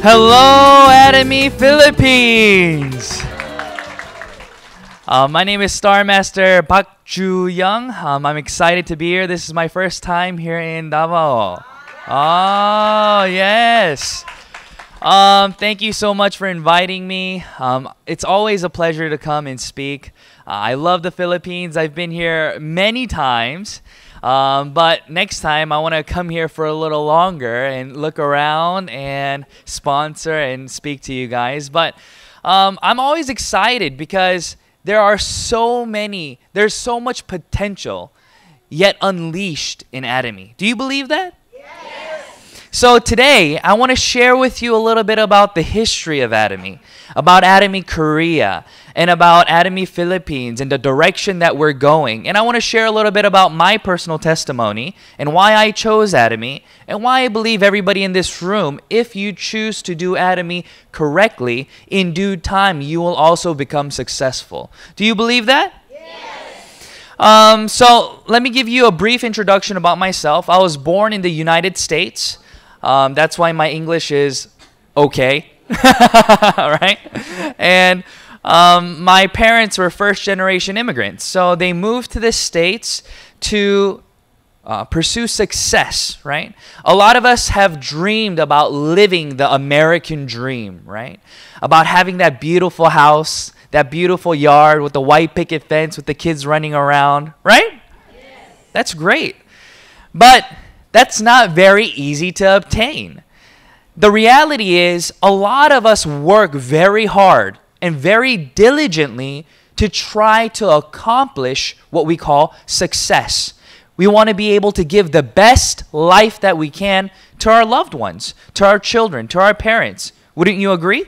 Hello, Atomy Philippines! My name is Star Master Park Ju Young. I'm excited to be here. This is my first time here in Davao. Oh, yes. Thank you so much for inviting me. It's always a pleasure to come and speak. I love the Philippines. I've been here many times. But next time, I want to come here for a little longer and look around and sponsor and speak to you guys. But I'm always excited because there's so much potential yet unleashed in Atomy. Do you believe that? So today, I want to share with you a little bit about the history of Atomy, about Atomy Korea, and about Atomy Philippines and the direction that we're going. And I want to share a little bit about my personal testimony and why I chose Atomy and why I believe everybody in this room, if you choose to do Atomy correctly, in due time, you will also become successful. Do you believe that? So let me give you a brief introduction about myself. I was born in the United States. That's why my English is okay, right? And my parents were first-generation immigrants, so they moved to the States to pursue success, right? A lot of us have dreamed about living the American dream, right? About having that beautiful house, that beautiful yard with the white picket fence with the kids running around, right? Yes. That's great. But that's not very easy to obtain. The reality is a lot of us work very hard and very diligently to try to accomplish what we call success. We want to be able to give the best life that we can to our loved ones, to our children, to our parents. Wouldn't you agree?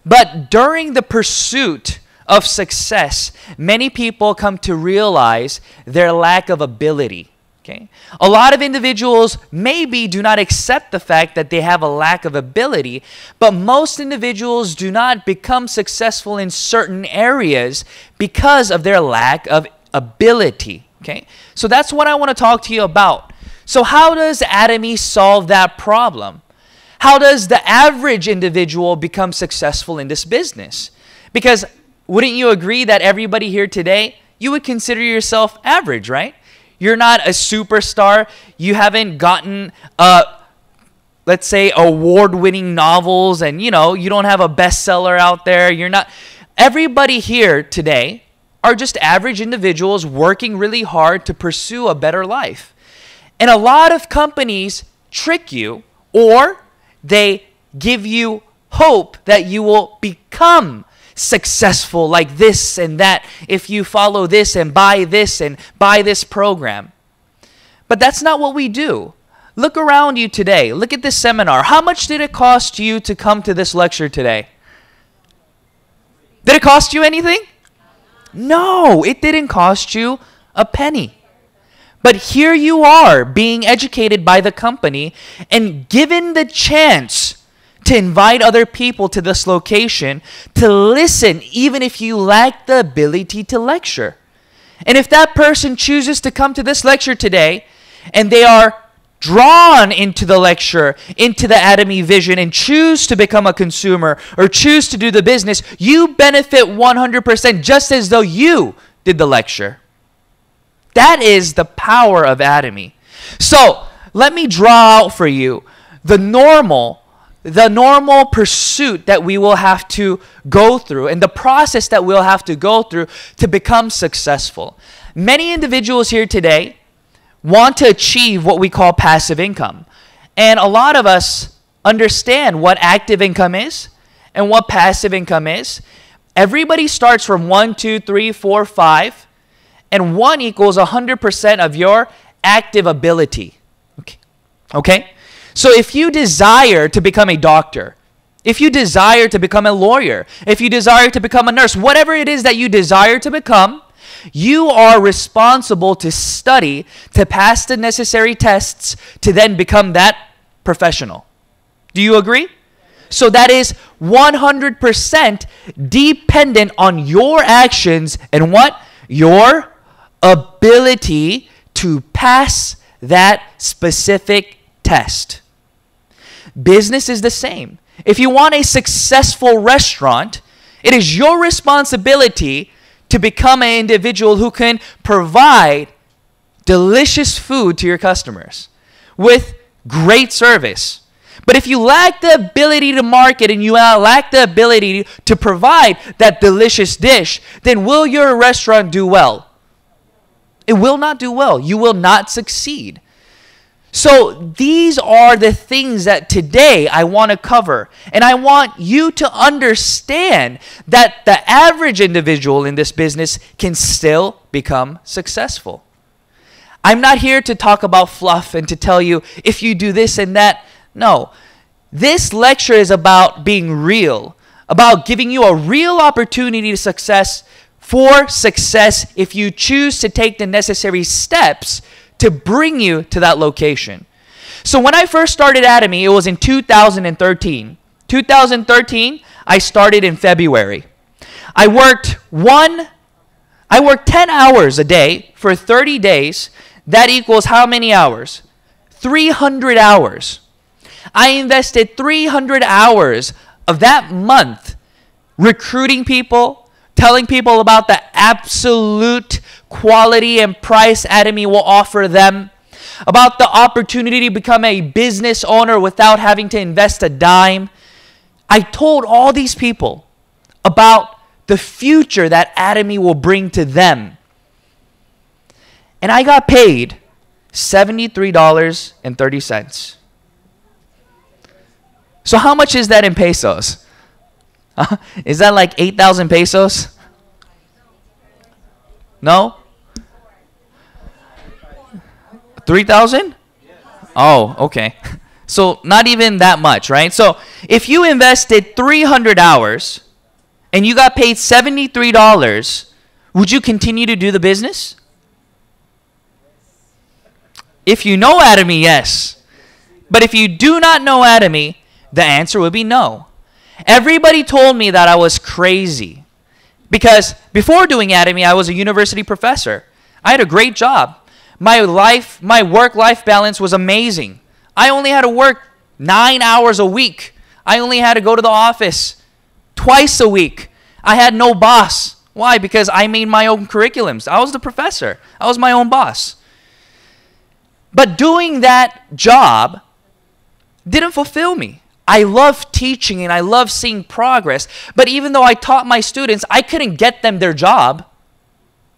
But during the pursuit of success, many people come to realize their lack of ability. Okay? A lot of individuals maybe do not accept the fact that they have a lack of ability, but most individuals do not become successful in certain areas because of their lack of ability. Okay? So that's what I want to talk to you about. So how does Atomy solve that problem? How does the average individual become successful in this business? Because wouldn't you agree that everybody here today, you would consider yourself average, right? You're not a superstar. You haven't gotten, let's say, award-winning novels, and you don't have a bestseller out there. You're not. Everybody here today are just average individuals working really hard to pursue a better life. And a lot of companies trick you, or they give you hope that you will become successful like this and that if you follow this and buy this program. But that's not what we do. Look around you today. Look at this seminar. How much did it cost you to come to this lecture today? Did it cost you anything? No, it didn't cost you a penny. But here you are being educated by the company and given the chance to invite other people to this location to listen even if you lack the ability to lecture. And if that person chooses to come to this lecture today and they are drawn into the lecture, into the Atomy vision, and choose to become a consumer or choose to do the business, you benefit 100% just as though you did the lecture. That is the power of Atomy. So let me draw out for you the normal pursuit that we will have to go through and the process that we'll have to go through to become successful. Many individuals here today want to achieve what we call passive income. And a lot of us understand what active income is and what passive income is. Everybody starts from 1, 2, 3, 4, 5, and 1 equals 100% of your active ability. Okay? So if you desire to become a doctor, if you desire to become a lawyer, if you desire to become a nurse, whatever it is that you desire to become, you are responsible to study, to pass the necessary tests, to then become that professional. Do you agree? So that is 100% dependent on your actions and what? Your ability to pass that specific test. Business is the same. If you want a successful restaurant, it is your responsibility to become an individual who can provide delicious food to your customers with great service. But if you lack the ability to market and you lack the ability to provide that delicious dish, then will your restaurant do well? It will not do well. You will not succeed. So these are the things that today I want to cover. And I want you to understand that the average individual in this business can still become successful. I'm not here to talk about fluff and to tell you if you do this and that. No. This lecture is about being real, about giving you a real opportunity to success if you choose to take the necessary steps to bring you to that location. So when I first started Atomy, it was in 2013. 2013, I started in February. I worked 10 hours a day for 30 days. That equals how many hours? 300 hours. I invested 300 hours of that month recruiting people, telling people about the absolute quality and price Atomy will offer them, about the opportunity to become a business owner without having to invest a dime. I told all these people about the future that Atomy will bring to them. And I got paid $73.30. So how much is that in pesos? Is that like 8,000 pesos? No? 3,000? Oh, okay. So not even that much, right? So if you invested 300 hours and you got paid $73, would you continue to do the business? If you know Atomy, yes. But if you do not know Atomy, the answer would be no. Everybody told me that I was crazy. Because before doing Atomy, I was a university professor. I had a great job. My work-life balance was amazing. I only had to work 9 hours a week. I only had to go to the office twice a week. I had no boss. Why? Because I made my own curriculums. I was the professor. I was my own boss. But doing that job didn't fulfill me. I love teaching and I love seeing progress. But even though I taught my students, I couldn't get them their job.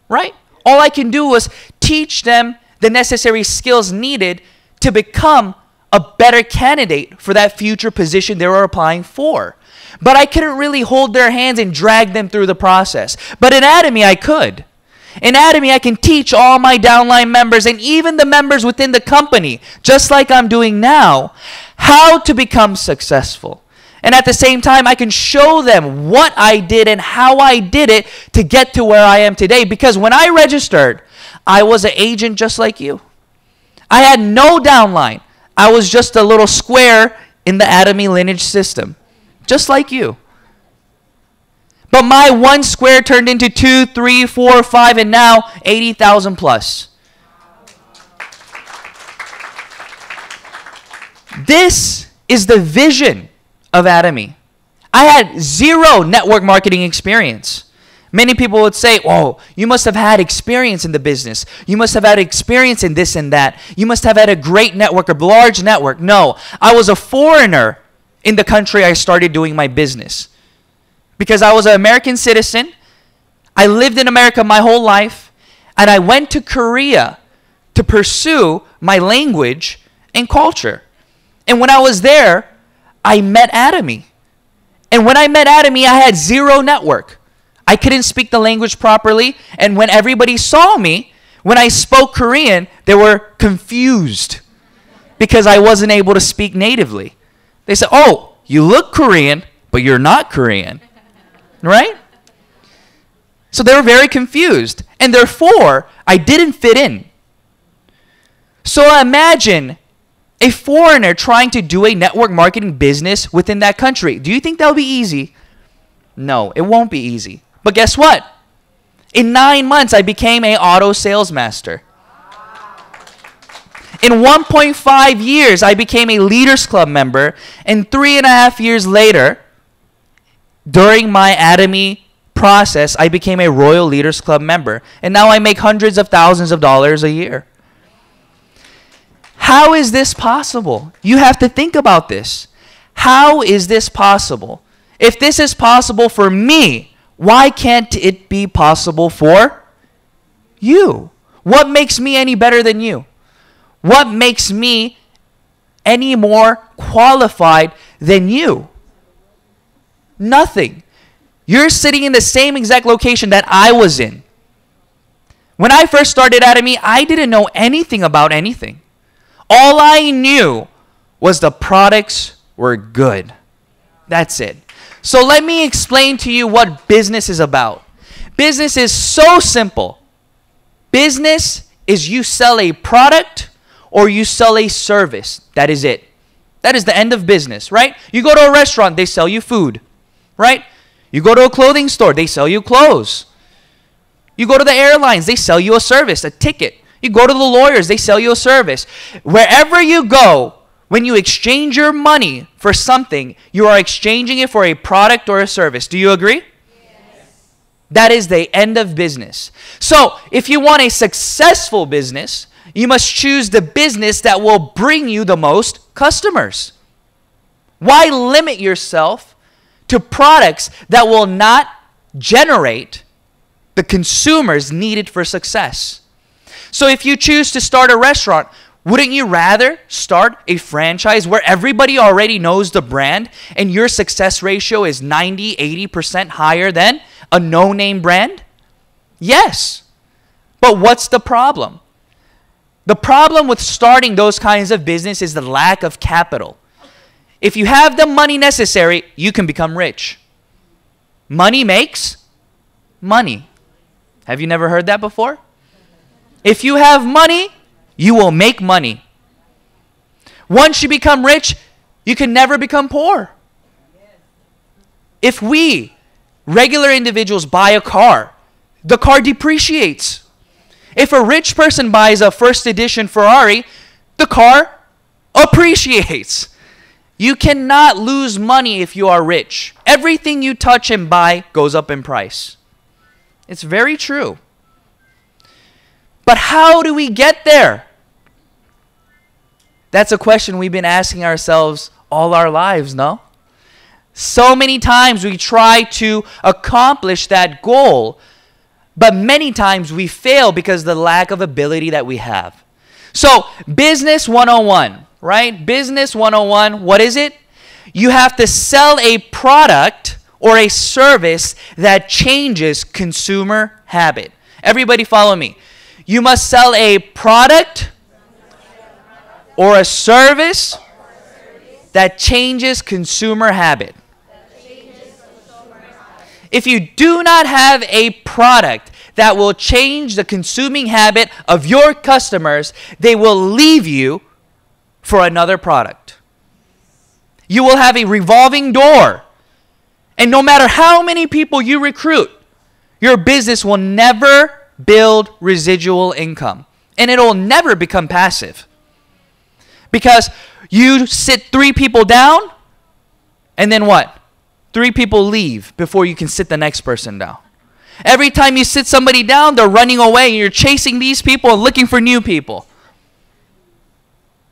Right? All I can do was teach them the necessary skills needed to become a better candidate for that future position they were applying for. But I couldn't really hold their hands and drag them through the process. But in Atomy, I could. In Atomy, I can teach all my downline members and even the members within the company, just like I'm doing now, how to become successful. And at the same time, I can show them what I did and how I did it to get to where I am today. Because when I registered, I was an agent just like you. I had no downline. I was just a little square in the Atomy lineage system, just like you. But my one square turned into 2, 3, 4, 5, and now 80,000 plus. This is the vision of Atomy. I had zero network marketing experience. Many people would say, oh, you must have had experience in the business. You must have had experience in this and that. You must have had a great network, a large network. No, I was a foreigner in the country I started doing my business. Because I was an American citizen, I lived in America my whole life, and I went to Korea to pursue my language and culture. And when I was there, I met Atomy. And when I met Atomy, I had zero network. I couldn't speak the language properly, and when everybody saw me, when I spoke Korean, they were confused because I wasn't able to speak natively. They said, oh, you look Korean, but you're not Korean. Right? So they were very confused. And therefore, I didn't fit in. So imagine a foreigner trying to do a network marketing business within that country. Do you think that would be easy? No, it won't be easy. But guess what? In 9 months, I became an auto sales master. In 1.5 years, I became a Leaders Club member, and 3.5 years later, during my atomy process, I became a Royal Leaders Club member, and now I make hundreds of thousands of dollars a year. How is this possible? You have to think about this. How is this possible? If this is possible for me, why can't it be possible for you? What makes me any better than you? What makes me any more qualified than you? Nothing. You're sitting in the same exact location that I was in. When I first started Atomy, I didn't know anything about anything. All I knew was the products were good. That's it. So let me explain to you what business is about. Business is so simple. Business is you sell a product or you sell a service. That is it. That is the end of business, right? You go to a restaurant, they sell you food, right? You go to a clothing store, they sell you clothes. You go to the airlines, they sell you a service, a ticket. You go to the lawyers, they sell you a service. Wherever you go, when you exchange your money for something, you are exchanging it for a product or a service. Do you agree? Yes. That is the end of business. So, if you want a successful business, you must choose the business that will bring you the most customers. Why limit yourself to products that will not generate the consumers needed for success? So if you choose to start a restaurant, wouldn't you rather start a franchise where everybody already knows the brand and your success ratio is 90, 80% higher than a no-name brand? Yes. But what's the problem? The problem with starting those kinds of business is the lack of capital. If you have the money necessary, you can become rich. Money makes money. Have you never heard that before? If you have money, you will make money. Once you become rich, you can never become poor. If we, regular individuals, buy a car, the car depreciates. If a rich person buys a first edition Ferrari, the car appreciates. You cannot lose money if you are rich. Everything you touch and buy goes up in price. It's very true. But how do we get there? That's a question we've been asking ourselves all our lives, no? So many times we try to accomplish that goal, but many times we fail because of the lack of ability that we have. So, Business 101, right? Business 101, what is it? You have to sell a product or a service that changes consumer habit. Everybody follow me. You must sell a product or a service that changes consumer habit. If you do not have a product that will change the consuming habit of your customers, they will leave you for another product. You will have a revolving door. And no matter how many people you recruit, your business will never build residual income. And it'll never become passive. Because you sit 3 people down, and then what? 3 people leave before you can sit the next person down. Every time you sit somebody down, they're running away, and you're chasing these people and looking for new people.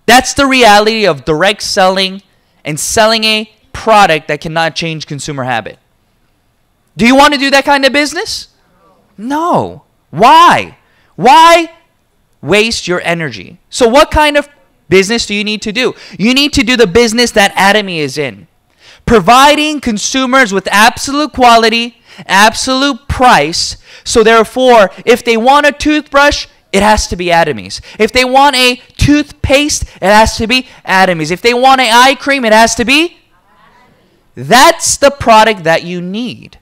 That's the reality of direct selling and selling a product that cannot change consumer habit. Do you want to do that kind of business? No. Why? Why waste your energy? So what kind of business do you need to do? You need to do the business that Atomy is in. Providing consumers with absolute quality, absolute price. So therefore, if they want a toothbrush, it has to be Atomys. If they want a toothpaste, it has to be Atomys. If they want an eye cream, it has to be. That's the product that you need.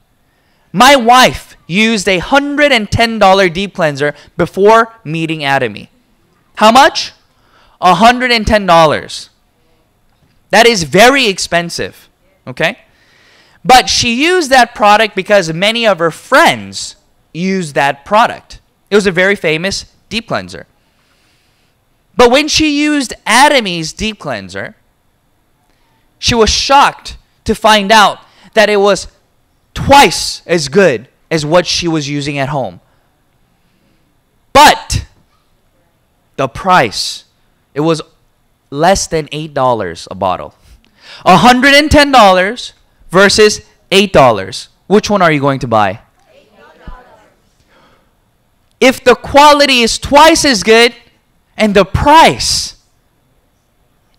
My wife used a $110 deep cleanser before meeting Atomy. How much? $110. That is very expensive. Okay? But she used that product because many of her friends used that product. It was a very famous deep cleanser. But when she used Atomy's deep cleanser, she was shocked to find out that it was twice as good as what she was using at home. But the price, it was less than $8 a bottle. $110 versus $8. Which one are you going to buy? If the quality is twice as good and the price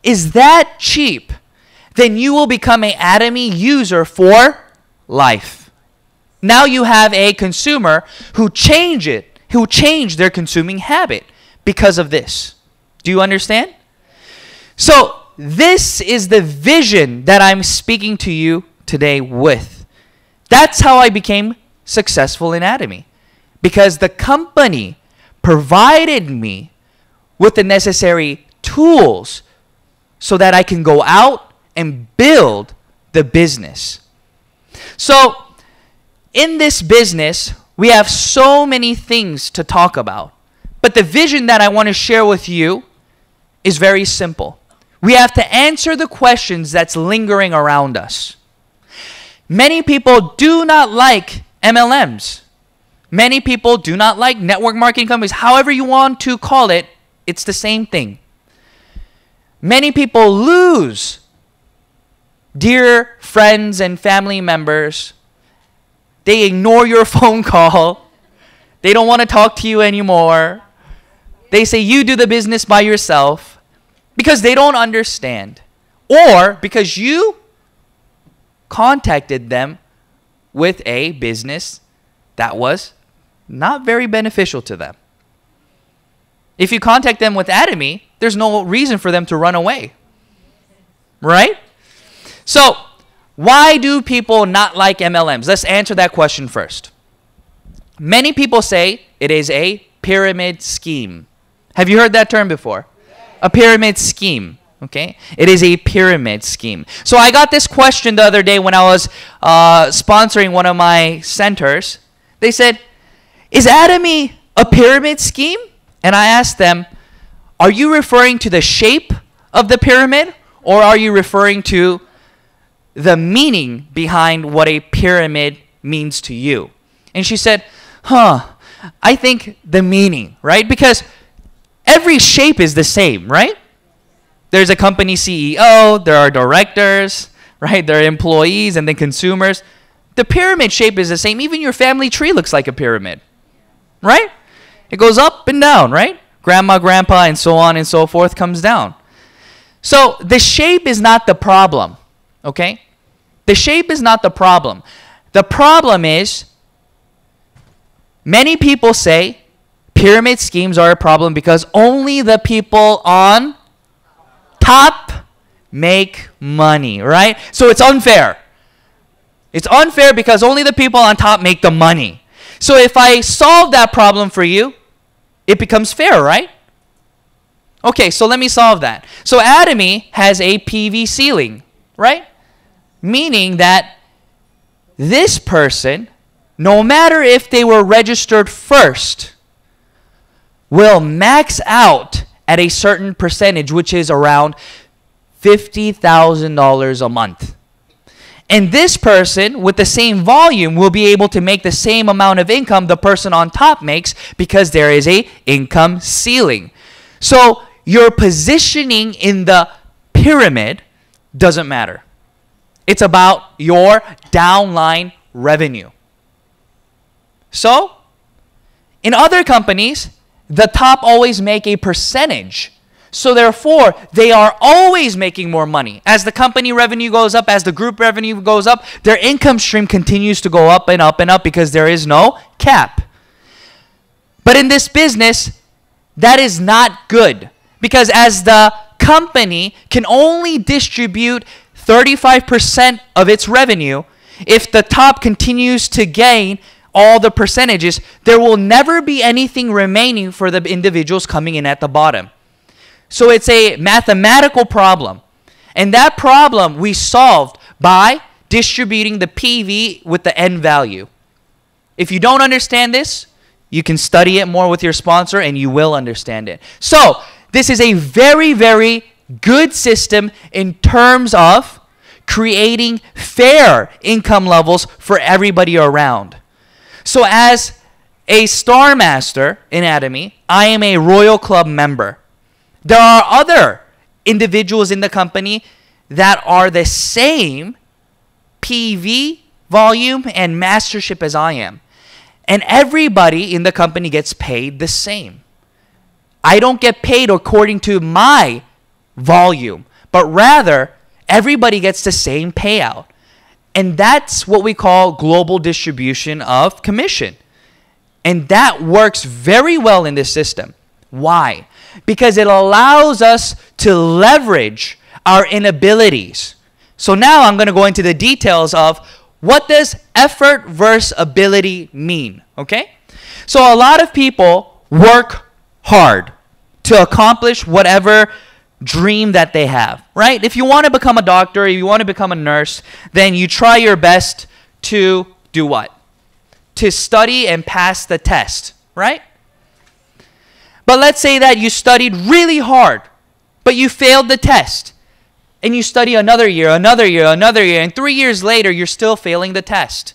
is that cheap, then you will become an Atomy user for life. Now you have a consumer who changed their consuming habit because of this. Do you understand? So this is the vision that I'm speaking to you today with. That's how I became successful in Atomy. Because the company provided me with the necessary tools so that I can go out and build the business. So in this business, we have so many things to talk about. But the vision that I want to share with you is very simple. We have to answer the questions that's lingering around us. Many people do not like MLMs. Many people do not like network marketing companies. However you want to call it, it's the same thing. Many people lose dear friends and family members. They ignore your phone call. They don't want to talk to you anymore. They say you do the business by yourself because they don't understand. Or because you contacted them with a business that was not very beneficial to them. If you contact them with Atomy, there's no reason for them to run away. Right? So, why do people not like MLMs? Let's answer that question first. Many people say it is a pyramid scheme. Have you heard that term before? A pyramid scheme. Okay? It is a pyramid scheme. So I got this question the other day when I was sponsoring one of my centers. They said, is Atomy a pyramid scheme? And I asked them, are you referring to the shape of the pyramid, or are you referring to the meaning behind what a pyramid means to you? And she said, I think the meaning, right? Because every shape is the same, right? There's a company CEO, there are directors, right? There are employees and then consumers. The pyramid shape is the same. Even your family tree looks like a pyramid, right? It goes up and down, right? Grandma, grandpa, and so on and so forth comes down. So the shape is not the problem, okay? The shape is not the problem. The problem is many people say pyramid schemes are a problem because only the people on top make money, right? So it's unfair. It's unfair because only the people on top make the money. So if I solve that problem for you, it becomes fair, right? Okay, so let me solve that. So Atomy has a PV ceiling, right? Meaning that this person, no matter if they were registered first, will max out at a certain percentage, which is around $50,000 a month. And this person with the same volume will be able to make the same amount of income the person on top makes because there is a income ceiling. So your positioning in the pyramid doesn't matter. It's about your downline revenue. So in other companies, the top always make a percentage. So therefore, they are always making more money. As the company revenue goes up, as the group revenue goes up, their income stream continues to go up and up and up because there is no cap. But in this business, that is not good. Because as the company can only distribute 35% of its revenue, if the top continues to gain all the percentages, there will never be anything remaining for the individuals coming in at the bottom. So it's a mathematical problem. And that problem we solved by distributing the PV with the end value. If you don't understand this, you can study it more with your sponsor and you will understand it. So this is a very, very good system in terms of creating fair income levels for everybody around. So as a Star Master in Atomy, I am a Royal Club member. There are other individuals in the company that are the same PV volume and mastership as I am. And everybody in the company gets paid the same. I don't get paid according to my volume, but rather everybody gets the same payout. And that's what we call global distribution of commission. And that works very well in this system. Why? Because it allows us to leverage our inabilities. So now I'm going to go into the details of what does effort versus ability mean, okay? So a lot of people work hard to accomplish whatever dream that they have, right? If you want to become a doctor, if you want to become a nurse, then you try your best to do what? To study and pass the test, right? But let's say that you studied really hard, but you failed the test. And you study another year, and 3 years later, you're still failing the test.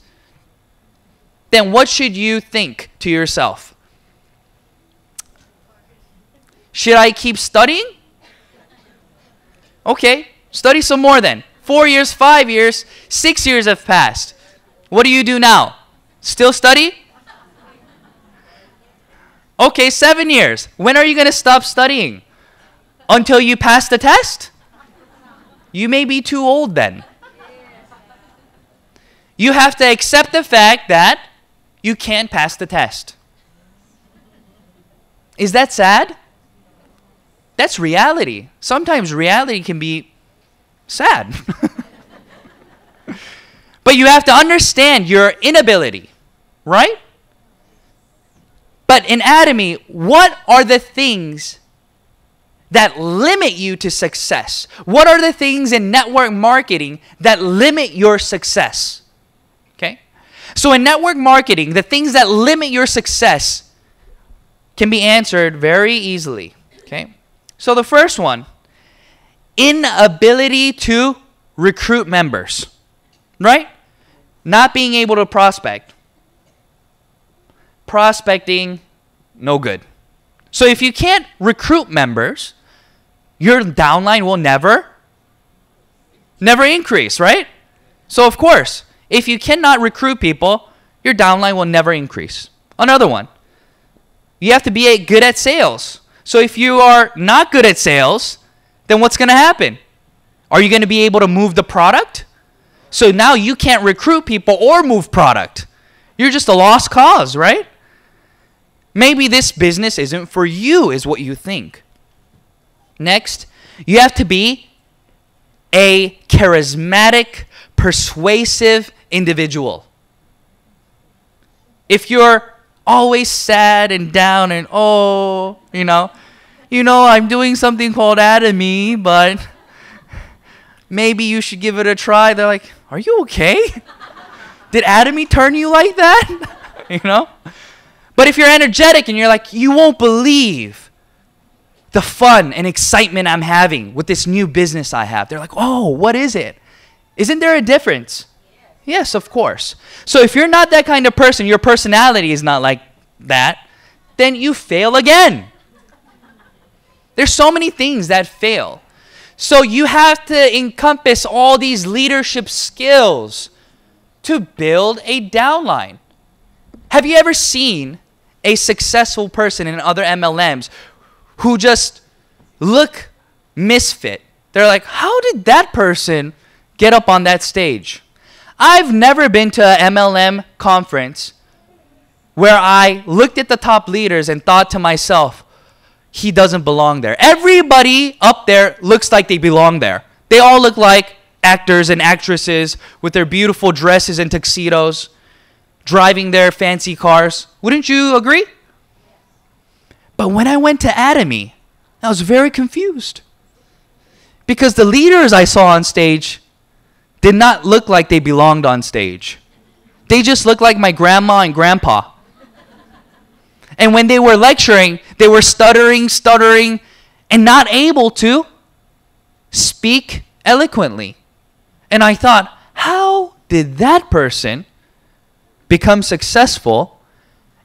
Then what should you think to yourself? Should I keep studying? Okay, study some more then. 4 years, 5 years, 6 years have passed. What do you do now? Still study? Okay, 7 years. When are you going to stop studying? Until you pass the test? You may be too old then. You have to accept the fact that you can't pass the test. Is that sad? That's reality. Sometimes reality can be sad. But you have to understand your inability, right? But in Atomy, what are the things that limit you to success? What are the things in network marketing that limit your success? Okay? So in network marketing, the things that limit your success can be answered very easily. Okay? So the first one, inability to recruit members. Right? Not being able to prospect. Prospecting, no good. So if you can't recruit members, your downline will never increase, right? So of course, if you cannot recruit people, your downline will never increase. Another one, you have to be good at sales. So if you are not good at sales, then what's going to happen? Are you going to be able to move the product? So now you can't recruit people or move product. You're just a lost cause, right? Maybe this business isn't for you, is what you think. Next, you have to be a charismatic, persuasive individual. If you're always sad and down and, I'm doing something called atomy, but maybe you should give it a try. They're like, are you okay? Did atomy turn you like that? But if you're energetic and you're like, you won't believe the fun and excitement I'm having with this new business I have. They're like, oh, what is it? Isn't there a difference? Yes, of course. So if you're not that kind of person, your personality is not like that, then you fail again. There's so many things that fail. So you have to encompass all these leadership skills to build a downline. Have you ever seen a successful person in other MLMs who just look misfit? They're like, how did that person get up on that stage? I've never been to an MLM conference where I looked at the top leaders and thought to myself, he doesn't belong there. Everybody up there looks like they belong there. They all look like actors and actresses with their beautiful dresses and tuxedos, driving their fancy cars. Wouldn't you agree? But when I went to Atomy, I was very confused. Because the leaders I saw on stage did not look like they belonged on stage. They just looked like my grandma and grandpa. And when they were lecturing, they were stuttering, and not able to speak eloquently. And I thought, how did that person become successful?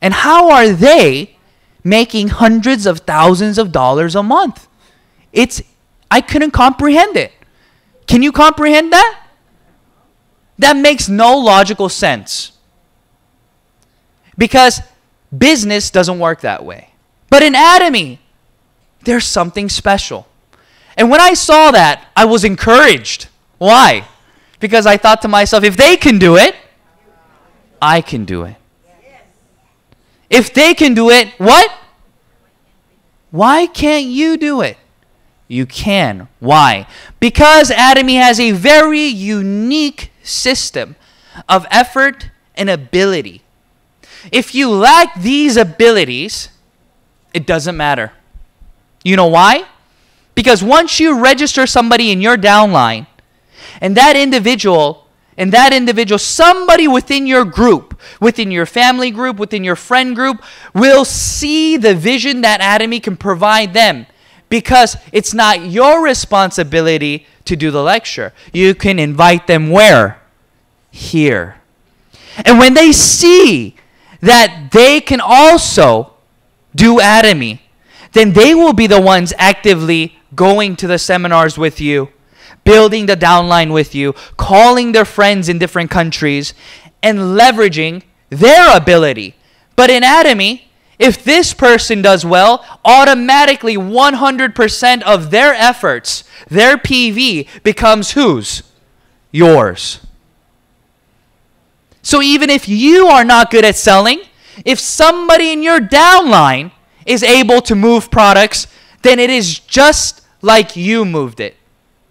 And how are they making hundreds of thousands of dollars a month? I couldn't comprehend it. Can you comprehend that? That makes no logical sense. Because business doesn't work that way. But in atomy, there's something special. And when I saw that, I was encouraged. Why? Because I thought to myself, if they can do it, I can do it. If they can do it, what? Why can't you do it? You can. Why? Because atomy has a very unique system of effort and ability. If you lack these abilities, it doesn't matter. You know why? Because once you register somebody in your downline, and that individual, somebody within your group, within your family group, within your friend group, will see the vision that atomy can provide them. Because it's not your responsibility to do the lecture. You can invite them where? Here. And when they see that they can also do atomy, then they will be the ones actively going to the seminars with you, building the downline with you, calling their friends in different countries, and leveraging their ability. But in atomy, if this person does well, automatically 100% of their efforts, their PV, becomes whose? Yours. So even if you are not good at selling, if somebody in your downline is able to move products, then it is just like you moved it.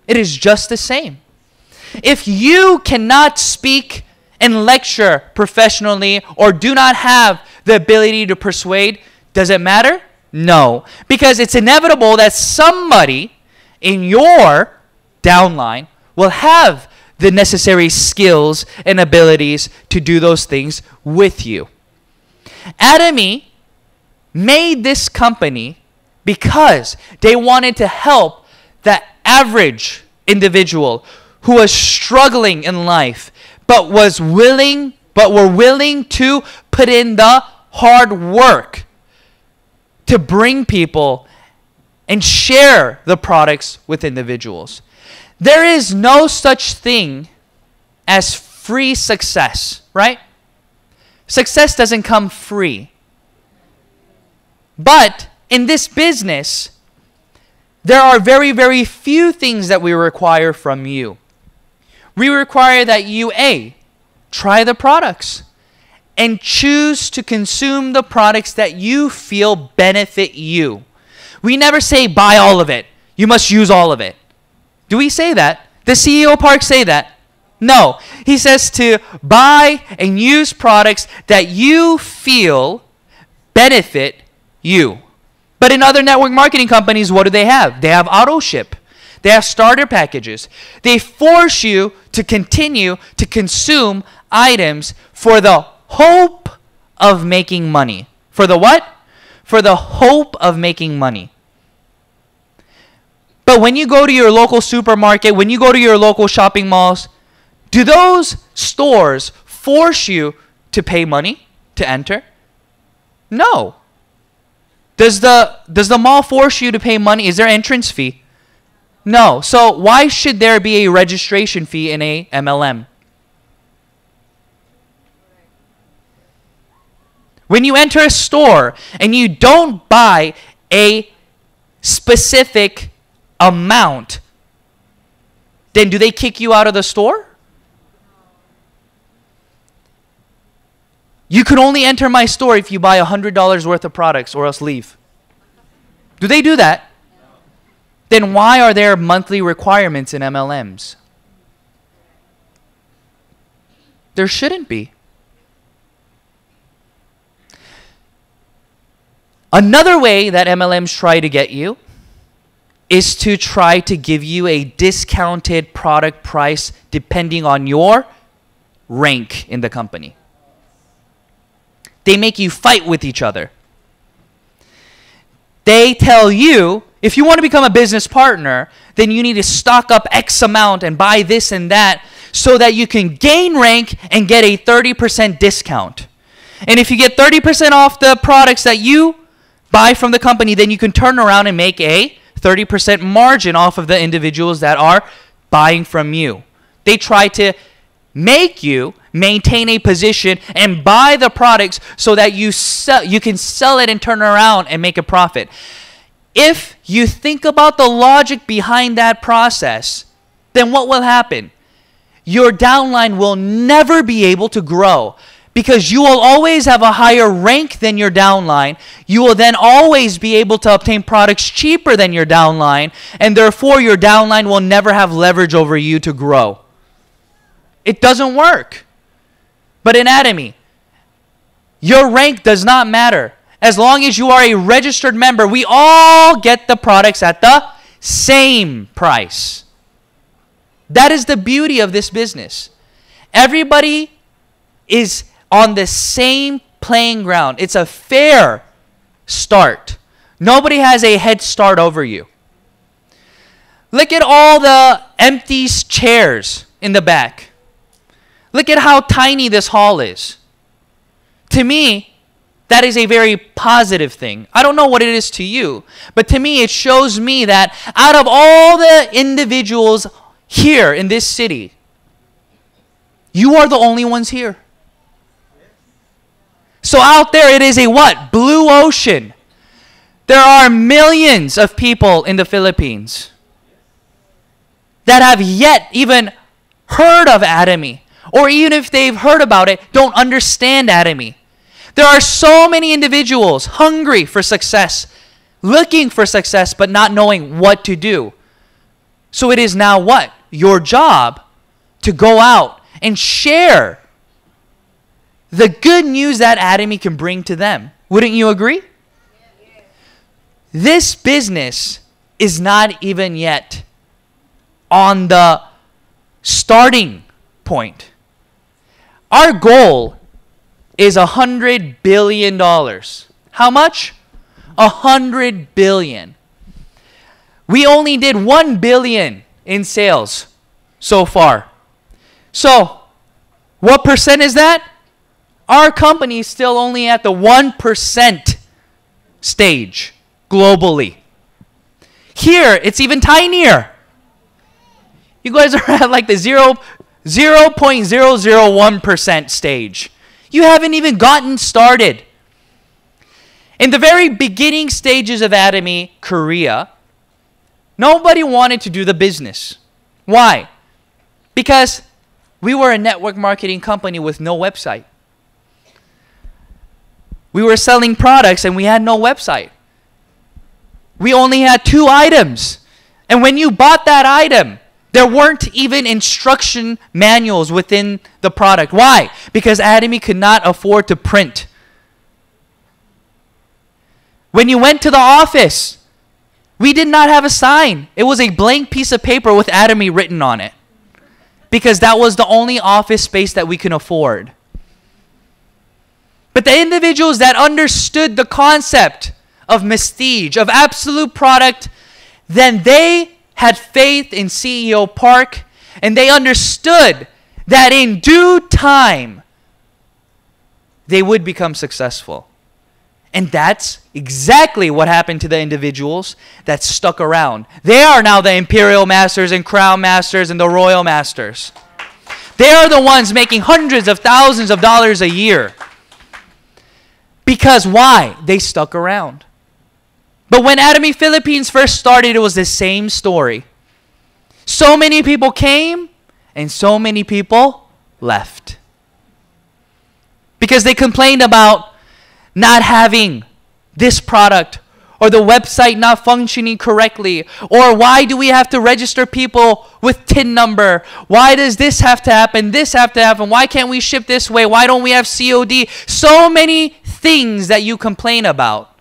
It is just the same. If you cannot speak and lecture professionally or do not have the ability to persuade, does it matter? No. Because it's inevitable that somebody in your downline will have the necessary skills and abilities to do those things with you. Atomy made this company because they wanted to help the average individual who was struggling in life but were willing to put in the hard work to bring people and share the products with individuals. There is no such thing as free success, right? Success doesn't come free. But in this business, there are very, very few things that we require from you. We require that you, A, try the products and choose to consume the products that you feel benefit you. We never say buy all of it. You must use all of it. Do we say that? Does CEO Park say that? No. He says to buy and use products that you feel benefit you. But in other network marketing companies, what do they have? They have auto ship. They have starter packages. They force you to continue to consume items for the hope of making money. For the what? For the hope of making money. But when you go to your local supermarket, when you go to your local shopping malls, do those stores force you to pay money to enter? No. Does the mall force you to pay money? Is there entrance fee? No. So why should there be a registration fee in a MLM? When you enter a store and you don't buy a specific amount, then do they kick you out of the store? You can only enter my store if you buy $100 worth of products or else leave. Do they do that? Then why are there monthly requirements in MLMs? There shouldn't be. Another way that MLMs try to get you is to try to give you a discounted product price depending on your rank in the company. They make you fight with each other. they tell you, if you want to become a business partner, then you need to stock up X amount and buy this and that so that you can gain rank and get a 30% discount. And if you get 30% off the products that you buy from the company, then you can turn around and make a 30% margin off of the individuals that are buying from you. They try to make you maintain a position and buy the products so that you can sell it and turn around and make a profit. If you think about the logic behind that process, then what will happen? Your downline will never be able to grow because you will always have a higher rank than your downline. You will then always be able to obtain products cheaper than your downline, and therefore your downline will never have leverage over you to grow. It doesn't work. But in Atomy, your rank does not matter. As long as you are a registered member, we all get the products at the same price. That is the beauty of this business. Everybody is on the same playing ground. It's a fair start. Nobody has a head start over you. Look at all the empty chairs in the back. Look at how tiny this hall is. To me, that is a very positive thing. I don't know what it is to you, but to me, it shows me that out of all the individuals here in this city, you are the only ones here. So out there, it is a what? Blue ocean. There are millions of people in the Philippines that have yet even heard of Atomy, or even if they've heard about it, don't understand Atomy. There are so many individuals hungry for success, looking for success, but not knowing what to do. So it is now what? Your job to go out and share the good news that Atomy can bring to them. Wouldn't you agree? This business is not even yet on the starting point. Our goal is $100 billion. How much? $100 billion. We only did $1 billion in sales so far. So, what percent is that? Our company is still only at the 1% stage globally. Here, it's even tinier. You guys are at like the 0.001% stage. You haven't even gotten started. In the very beginning stages of Atomy Korea, nobody wanted to do the business. Why? Because we were a network marketing company with no website. We were selling products and we had no website. We only had 2 items. And when you bought that item, there weren't even instruction manuals within the product. Why? Because Atomy could not afford to print. When you went to the office, we did not have a sign. It was a blank piece of paper with Atomy written on it. Because that was the only office space that we could afford. But the individuals that understood the concept of prestige, of absolute product, then they had faith in CEO Park, and they understood that in due time, they would become successful. And that's exactly what happened to the individuals that stuck around. They are now the Imperial Masters and Crown Masters and the Royal Masters. They are the ones making hundreds of thousands of dollars a year. Because why? They stuck around. But when Atomy Philippines first started, it was the same story. So many people came and so many people left. Because they complained about not having this product, or the website not functioning correctly, or why do we have to register people with TIN number? Why does this have to happen? This have to happen? Why can't we ship this way? Why don't we have COD? So many things that you complain about.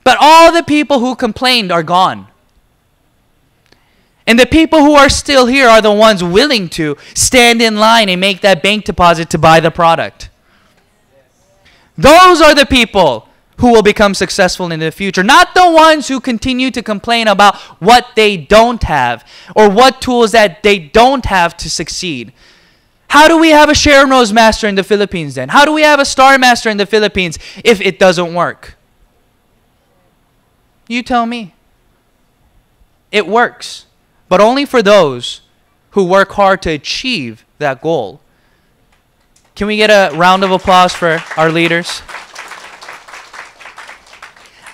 But all the people who complained are gone. And the people who are still here are the ones willing to stand in line and make that bank deposit to buy the product. Those are the people who will become successful in the future, not the ones who continue to complain about what they don't have or what tools that they don't have to succeed. How do we have a Sharon Rose Master in the Philippines then? How do we have a Star Master in the Philippines if it doesn't work? You tell me. It works, but only for those who work hard to achieve that goal. Can we get a round of applause for our leaders?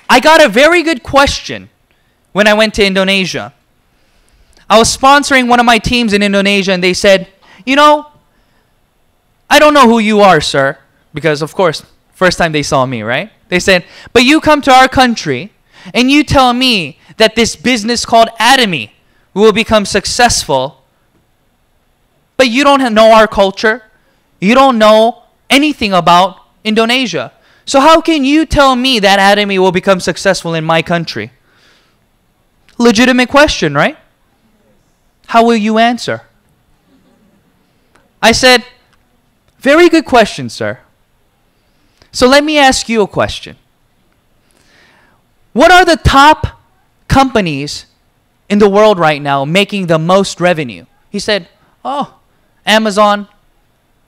I got a very good question when I went to Indonesia. I was sponsoring one of my teams in Indonesia, and they said, you know, I don't know who you are, sir, because, of course, first time they saw me, right? They said, but you come to our country, and you tell me that this business called atomy will become successful, but you don't know our culture. You don't know anything about Indonesia. So how can you tell me that atomy will become successful in my country? Legitimate question, right? How will you answer? I said, very good question, sir. So let me ask you a question. What are the top companies in the world right now making the most revenue? He said, oh, Amazon,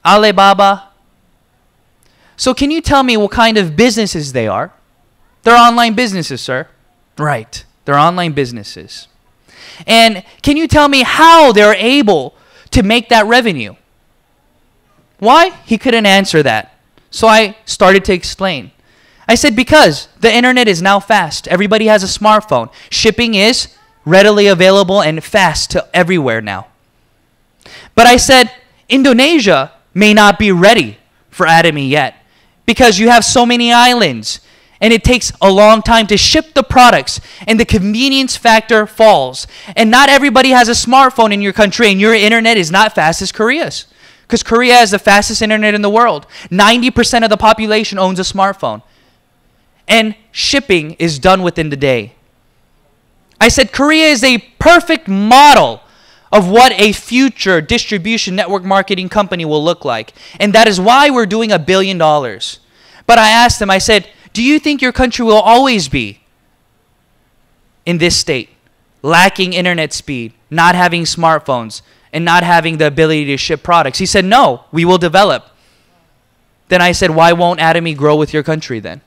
Alibaba. So can you tell me what kind of businesses they are? They're online businesses, sir. Right. They're online businesses. And can you tell me how they're able to make that revenue? Why? He couldn't answer that. So I started to explain. I said, because the internet is now fast. Everybody has a smartphone. Shipping is readily available and fast to everywhere now. But I said, Indonesia may not be ready for atomy yet because you have so many islands and it takes a long time to ship the products and the convenience factor falls. And not everybody has a smartphone in your country and your internet is not fast as Korea's. Because Korea has the fastest internet in the world. 90% of the population owns a smartphone. And shipping is done within the day. I said Korea is a perfect model of what a future distribution network marketing company will look like. And that is why we're doing $1 billion. But I asked him, I said, do you think your country will always be in this state? Lacking internet speed, not having smartphones, and not having the ability to ship products? He said, no, we will develop. Then I said, why won't atomy grow with your country then?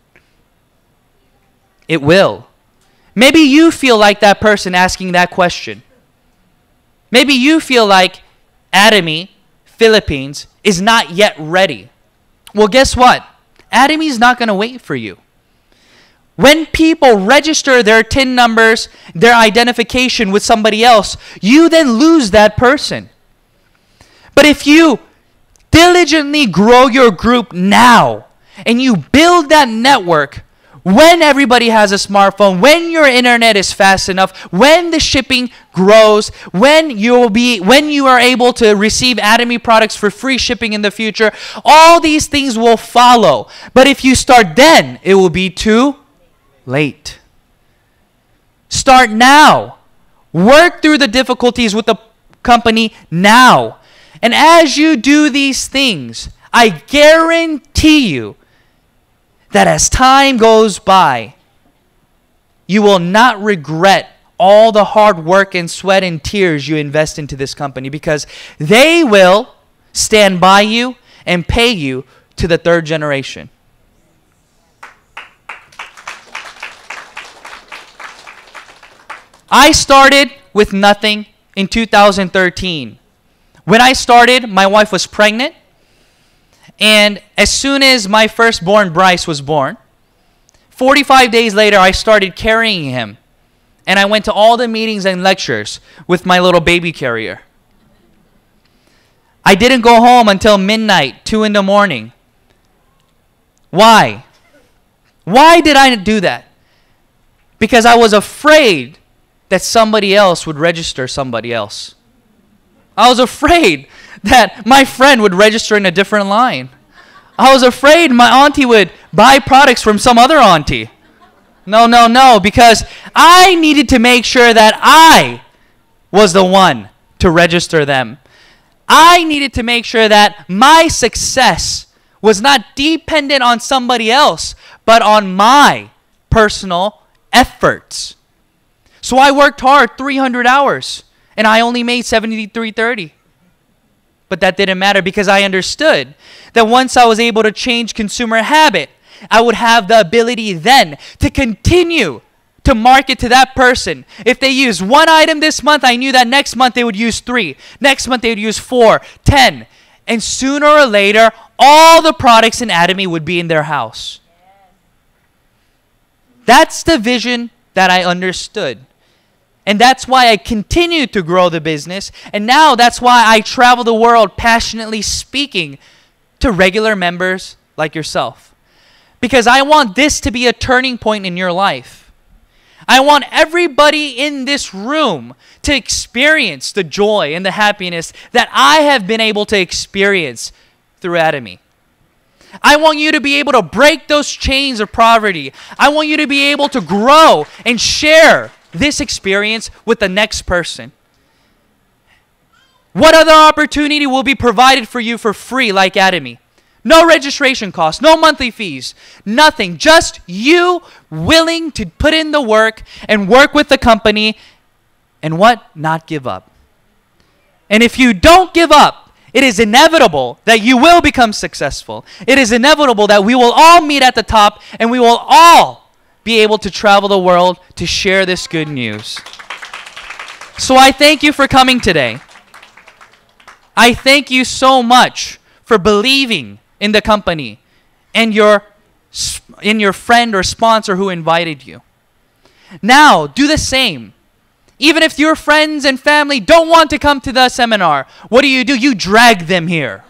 It will. Maybe you feel like that person asking that question. Maybe you feel like atomy, Philippines, is not yet ready. Well, guess what? Atomy is not going to wait for you. When people register their TIN numbers, their identification with somebody else, you then lose that person. But if you diligently grow your group now and you build that network, when everybody has a smartphone, when your internet is fast enough, when the shipping grows, when you are able to receive atomy products for free shipping in the future, all these things will follow. But if you start then, it will be too late. Start now. Work through the difficulties with the company now. And as you do these things, I guarantee you that as time goes by, you will not regret all the hard work and sweat and tears you invest into this company, because they will stand by you and pay you to the third generation. I started with nothing in 2013. When I started, my wife was pregnant. And as soon as my firstborn, Bryce, was born, 45 days later, I started carrying him. And I went to all the meetings and lectures with my little baby carrier. I didn't go home until midnight, 2 in the morning. Why? Why did I do that? Because I was afraid that somebody else would register somebody else. I was afraid that my friend would register in a different line. I was afraid my auntie would buy products from some other auntie. No, because I needed to make sure that I was the one to register them. I needed to make sure that my success was not dependent on somebody else, but on my personal efforts. So I worked hard 300 hours and I only made 73.30. But that didn't matter because I understood that once I was able to change consumer habit, I would have the ability then to continue to market to that person. If they use one item this month, I knew that next month they would use 3. Next month they would use 4, 10. And sooner or later, all the products in Atomy would be in their house. That's the vision that I understood. And that's why I continued to grow the business. And now that's why I travel the world passionately speaking to regular members like yourself. Because I want this to be a turning point in your life. I want everybody in this room to experience the joy and the happiness that I have been able to experience through Atomy. I want you to be able to break those chains of poverty. I want you to be able to grow and share this experience with the next person. What other opportunity will be provided for you for free like Atomy? No registration costs, no monthly fees, nothing. Just you willing to put in the work and work with the company and what? Not give up. And if you don't give up, it is inevitable that you will become successful. It is inevitable that we will all meet at the top and we will all be able to travel the world to share this good news. So I thank you for coming today. I thank you so much for believing in the company and your friend or sponsor who invited you. Now, do the same. Even if your friends and family don't want to come to the seminar, what do? You drag them here.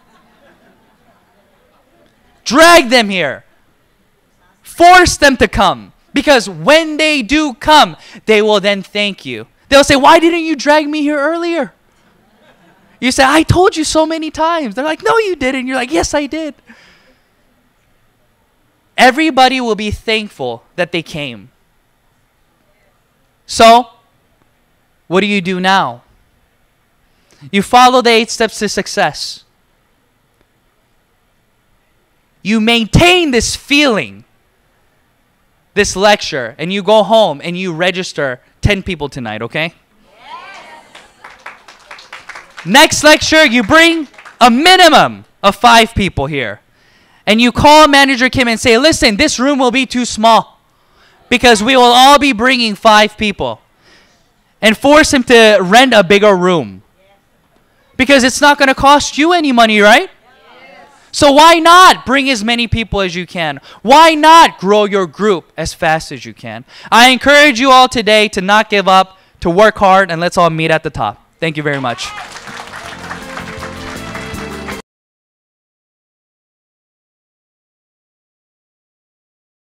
Drag them here. Force them to come. Because when they do come, they will then thank you. They'll say, why didn't you drag me here earlier? You say, I told you so many times. They're like, no, you didn't. You're like, yes, I did. Everybody will be thankful that they came. So, what do you do now? You follow the 8 steps to success. You maintain this feeling, this lecture, and you go home and you register 10 people tonight, okay? Yes. Next lecture, you bring a minimum of 5 people here. And you call Manager Kim and say, listen, this room will be too small because we will all be bringing 5 people. And force him to rent a bigger room. Because it's not going to cost you any money, right? So why not bring as many people as you can? Why not grow your group as fast as you can? I encourage you all today to not give up, to work hard, and let's all meet at the top. Thank you very much.